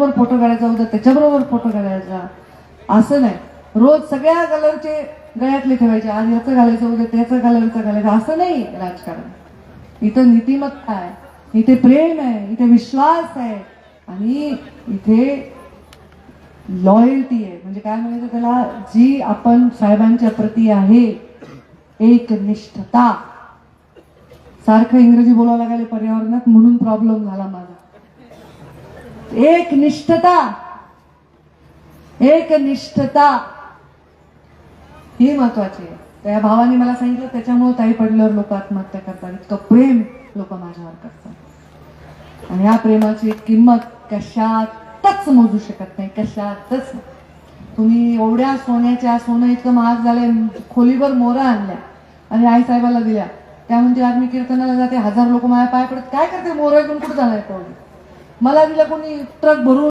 ह्याच्याबरोबर फोटो काढायचा, उद्या त्याच्याबरोबर फोटो काढायचा, असं नाही. रोज सगळ्या कलरचे गळ्यातले ठेवायचे, आज याचं घालायचं उद्या त्याचं घालायचं, असं नाही राजकारण. इथं नीतिमत्ता आहे, इथे प्रेम आहे, इथे विश्वास आहे आणि इथे लॉयल्टी आहे. म्हणजे काय म्हणायचं त्याला, जी आपण साहेबांच्या प्रती आहे एकनिष्ठता. सारखं इंग्रजी बोलावं लागले पर्यावरणात म्हणून प्रॉब्लेम झाला माझा. एकनिष्ठता, एकनिष्ठता ही महत्वाची आहे. त्या भावाने मला सांगितलं त्याच्यामुळे ताई पडल्यावर लोक आत्महत्या करतात. इतकं प्रेम लोक माझ्यावर करतात आणि या प्रेमाची किंमत कशातच मोजू शकत नाही, कशातच. तुम्ही एवढ्या सोनं इतकं महाग झालंय, खोलीवर मोरा आणल्या आणि आई साहेबाला दिल्या. त्या म्हणजे आज मी कीर्तनाला जाते, 1000 लोक माझ्या पाय पडत, काय करते मोरा घेऊन कुठं जाणार? मला दिलं कोणी ट्रक भरून.